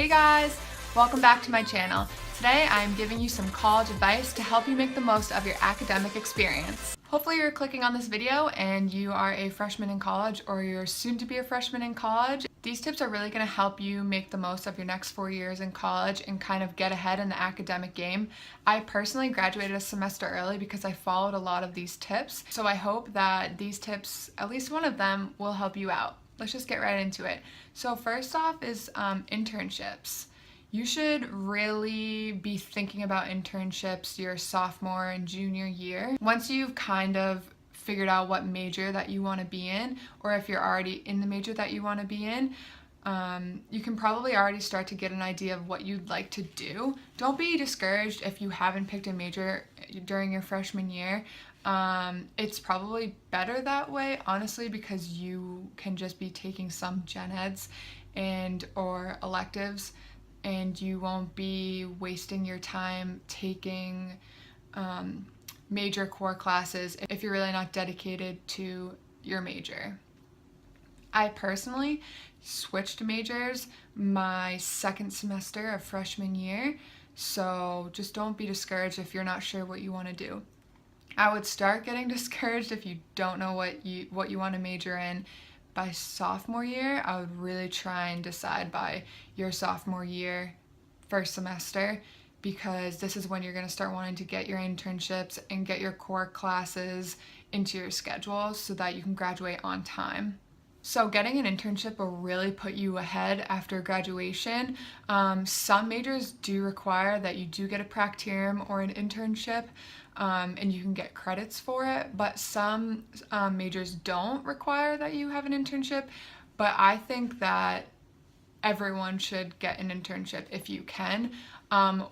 Hey guys, welcome back to my channel. Today I'm giving you some college advice to help you make the most of your academic experience. Hopefully you're clicking on this video and you are a freshman in college or you're soon to be a freshman in college. These tips are really going to help you make the most of your next 4 years in college and kind of get ahead in the academic game. I personally graduated a semester early because I followed a lot of these tips, so I hope that these tips, at least one of them, will help you out. Let's just get right into it. So first off is internships. You should really be thinking about internships your sophomore and junior year. Once you've kind of figured out what major that you want to be in, or if you're already in the major that you want to be in, you can probably already start to get an idea of what you'd like to do. Don't be discouraged if you haven't picked a major during your freshman year. It's probably better that way, honestly, because you can just be taking some gen eds or electives, and you won't be wasting your time taking major core classes if you're really not dedicated to your major. I personally switched majors my second semester of freshman year, so just don't be discouraged if you're not sure what you want to do. I would start getting discouraged if you don't know what you want to major in by sophomore year. I would really try and decide by your sophomore year, first semester, because this is when you're going to start wanting to get your internships and get your core classes into your schedule so that you can graduate on time. So getting an internship will really put you ahead after graduation. Some majors do require that you do get a practicum or an internship, and you can get credits for it, but some majors don't require that you have an internship. But I think that everyone should get an internship if you can,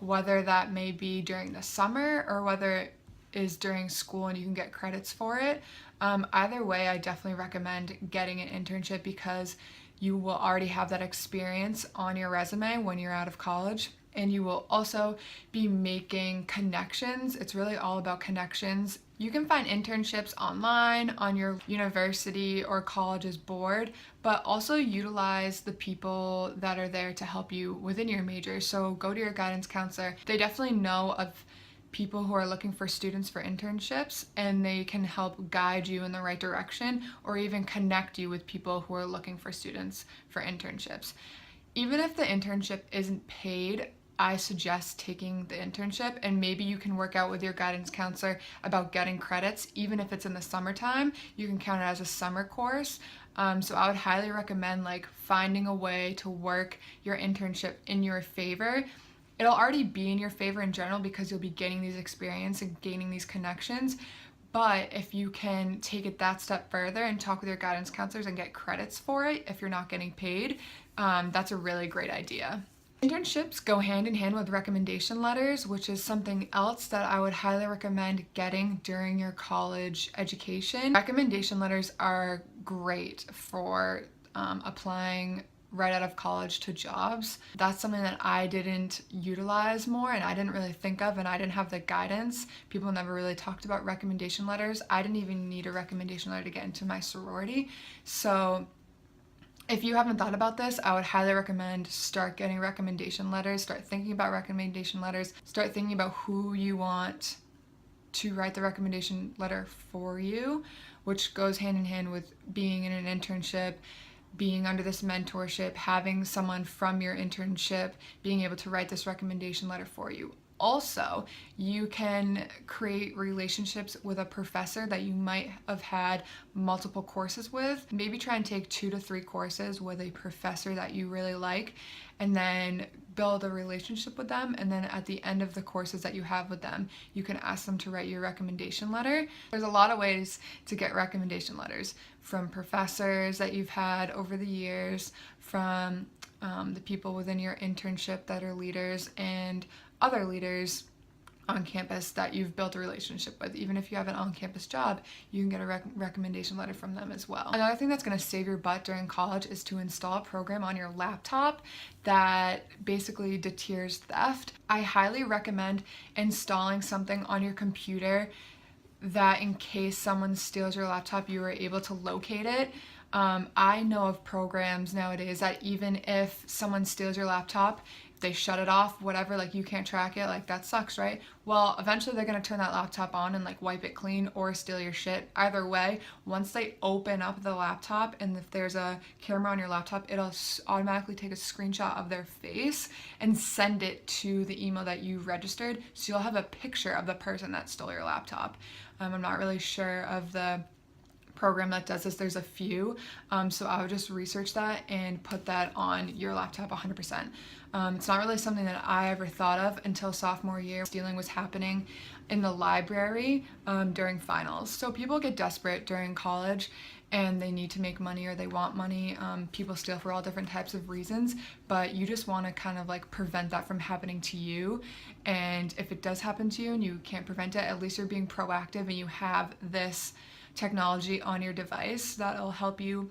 whether that may be during the summer or whether it is during school and you can get credits for it. Either way, I definitely recommend getting an internship because you will already have that experience on your resume when you're out of college, and you will also be making connections. It's really all about connections. You can find internships online on your university or college's board, but also utilize the people that are there to help you within your major. So go to your guidance counselor. They definitely know of people who are looking for students for internships, and they can help guide you in the right direction or even connect you with people who are looking for students for internships. Even if the internship isn't paid, I suggest taking the internship, and maybe you can work out with your guidance counselor about getting credits. Even if it's in the summertime, you can count it as a summer course. So I would highly recommend finding a way to work your internship in your favor. It'll already be in your favor in general because you'll be getting these experience and gaining these connections. But if you can take it that step further and talk with your guidance counselors and get credits for it if you're not getting paid, that's a really great idea. Internships go hand in hand with recommendation letters, which is something else that I would highly recommend getting during your college education. Recommendation letters are great for applying right out of college to jobs. That's something that I didn't utilize more and I didn't really think of, and I didn't have the guidance. People never really talked about recommendation letters. I didn't even need a recommendation letter to get into my sorority. So if you haven't thought about this, I would highly recommend start getting recommendation letters, start thinking about recommendation letters, start thinking about who you want to write the recommendation letter for you, which goes hand in hand with being in an internship, being under this mentorship, having someone from your internship being able to write this recommendation letter for you. Also, you can create relationships with a professor that you might have had multiple courses with. Maybe try and take 2 to 3 courses with a professor that you really like, and then build a relationship with them, and then at the end of the courses that you have with them, you can ask them to write your recommendation letter. There's a lot of ways to get recommendation letters from professors that you've had over the years, from the people within your internship that are leaders, and other leaders on campus that you've built a relationship with. Even if you have an on-campus job, you can get a recommendation letter from them as well. Another thing that's going to save your butt during college is to install a program on your laptop that basically deters theft. I highly recommend installing something on your computer that in case someone steals your laptop, you are able to locate it. I know of programs nowadays that even if someone steals your laptop, they shut it off, whatever, like you can't track it, like that sucks, right? Well, eventually they're gonna turn that laptop on and like wipe it clean or steal your shit. Either way, once they open up the laptop and if there's a camera on your laptop, it'll automatically take a screenshot of their face and send it to the email that you registered, so you'll have a picture of the person that stole your laptop. I'm not really sure of the program that does this. There's a few, so I would just research that and put that on your laptop 100%. It's not really something that I ever thought of until sophomore year. Stealing was happening in the library during finals. So people get desperate during college and they need to make money or they want money. People steal for all different types of reasons, but you just want to kind of like prevent that from happening to you. And if it does happen to you and you can't prevent it, at least you're being proactive and you have this technology on your device that'll help you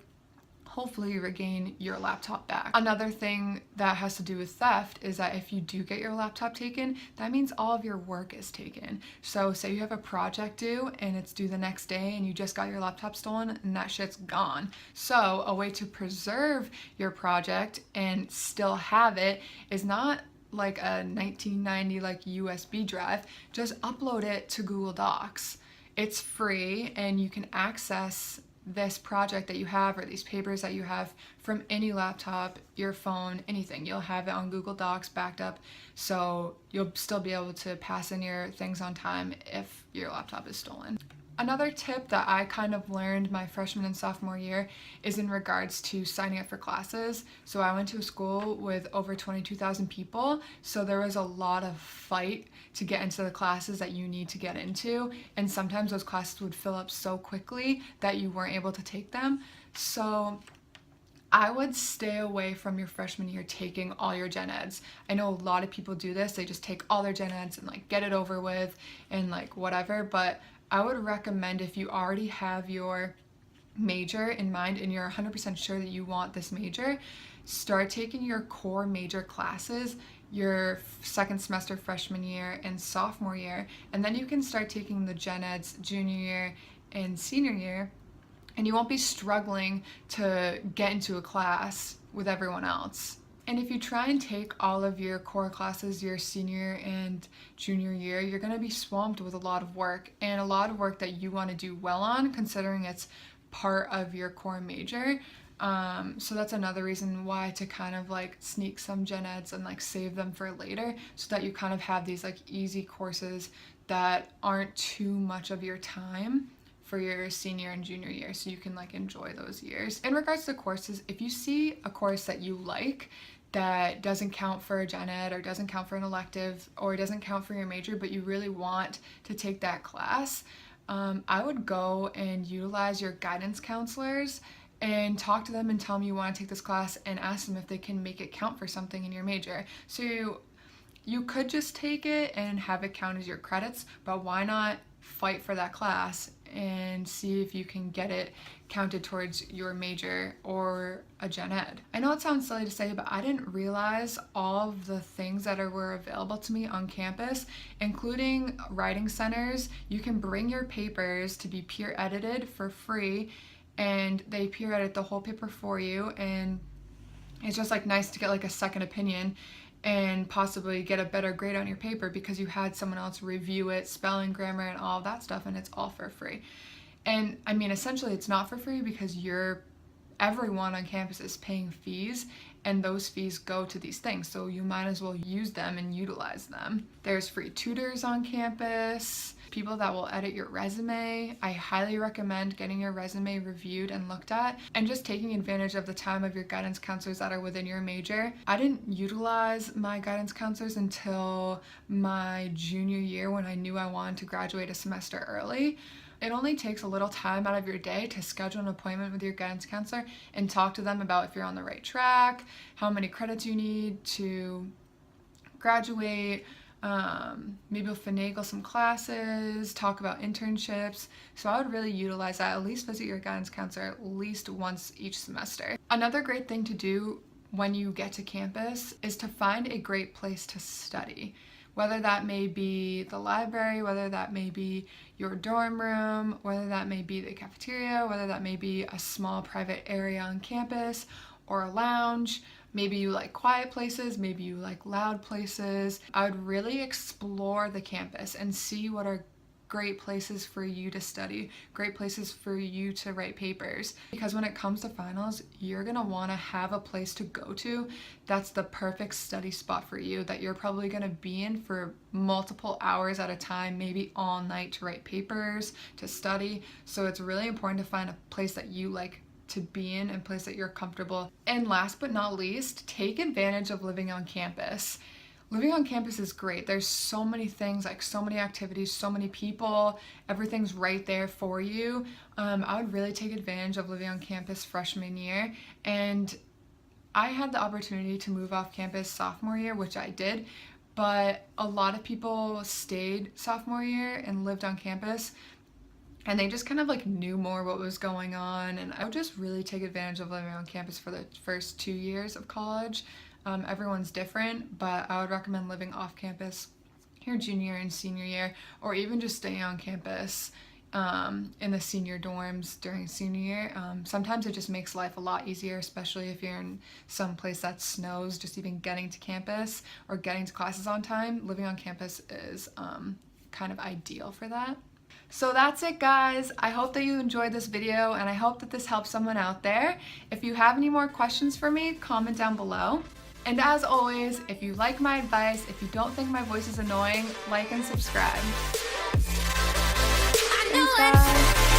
hopefully regain your laptop back. Another thing that has to do with theft is that if you do get your laptop taken, that means all of your work is taken. So say you have a project due and it's due the next day and you just got your laptop stolen and that shit's gone. So a way to preserve your project and still have it is not like a 1990 like USB drive, just upload it to Google Docs. It's free and you can access this project that you have or these papers that you have from any laptop, your phone, anything. You'll have it on Google Docs backed up, so you'll still be able to pass in your things on time if your laptop is stolen. Another tip that I kind of learned my freshman and sophomore year is in regards to signing up for classes. So I went to a school with over 22,000 people, so there was a lot of fight to get into the classes that you need to get into, and sometimes those classes would fill up so quickly that you weren't able to take them. So I would stay away from your freshman year taking all your gen eds. I know a lot of people do this, they just take all their gen eds and like get it over with and like whatever, but I would recommend if you already have your major in mind and you're 100% sure that you want this major, start taking your core major classes your second semester freshman year and sophomore year, and then you can start taking the gen eds junior year and senior year, and you won't be struggling to get into a class with everyone else. And if you try and take all of your core classes your senior and junior year, you're going to be swamped with a lot of work, and a lot of work that you want to do well on, considering it's part of your core major. So that's another reason why to kind of like sneak some gen eds and like save them for later, so that you kind of have these like easy courses that aren't too much of your time for your senior and junior year, so you can like enjoy those years. In regards to courses, if you see a course that you like that doesn't count for a gen ed or doesn't count for an elective or doesn't count for your major, but you really want to take that class, I would go and utilize your guidance counselors and talk to them and tell them you want to take this class and ask them if they can make it count for something in your major. So you could just take it and have it count as your credits, but why not fight for that class and see if you can get it counted towards your major or a gen ed. I know it sounds silly to say, but I didn't realize all of the things that were available to me on campus, including writing centers. You can bring your papers to be peer edited for free, and they peer edit the whole paper for you, and it's just like nice to get like a second opinion and possibly get a better grade on your paper because you had someone else review it, spelling, grammar, and all of that stuff, and it's all for free. And I mean, essentially it's not for free because everyone on campus is paying fees, and those fees go to these things, so you might as well use them and utilize them. There's free tutors on campus, people that will edit your resume. I highly recommend getting your resume reviewed and looked at, and just taking advantage of the time of your guidance counselors that are within your major. I didn't utilize my guidance counselors until my junior year, when I knew I wanted to graduate a semester early. It only takes a little time out of your day to schedule an appointment with your guidance counselor and talk to them about if you're on the right track, how many credits you need to graduate, maybe you'll finagle some classes, talk about internships. So I would really utilize that. At least visit your guidance counselor at least once each semester. Another great thing to do when you get to campus is to find a great place to study. whether that may be the library, whether that may be your dorm room, whether that may be the cafeteria, whether that may be a small private area on campus or a lounge. Maybe you like quiet places, maybe you like loud places. I would really explore the campus and see what are great places for you to study, great places for you to write papers. Because when it comes to finals, you're gonna wanna have a place to go to that's the perfect study spot for you, that you're probably gonna be in for multiple hours at a time, maybe all night to write papers, to study. So it's really important to find a place that you like to be in, and place that you're comfortable. And last but not least, take advantage of living on campus. Living on campus is great. There's so many things, like so many activities, so many people, everything's right there for you. I would really take advantage of living on campus freshman year. And I had the opportunity to move off campus sophomore year, which I did, but a lot of people stayed sophomore year and lived on campus, and they just kind of like knew more what was going on. And I would just really take advantage of living on campus for the first 2 years of college. Everyone's different, but I would recommend living off campus your junior and senior year, or even just staying on campus in the senior dorms during senior year. Sometimes it just makes life a lot easier, especially if you're in some place that snows. Just even getting to campus or getting to classes on time, living on campus is kind of ideal for that. So that's it, guys. I hope that you enjoyed this video, and I hope that this helps someone out there. If you have any more questions for me, comment down below. And as always, if you like my advice, if you don't think my voice is annoying, like and subscribe. Thanks, guys.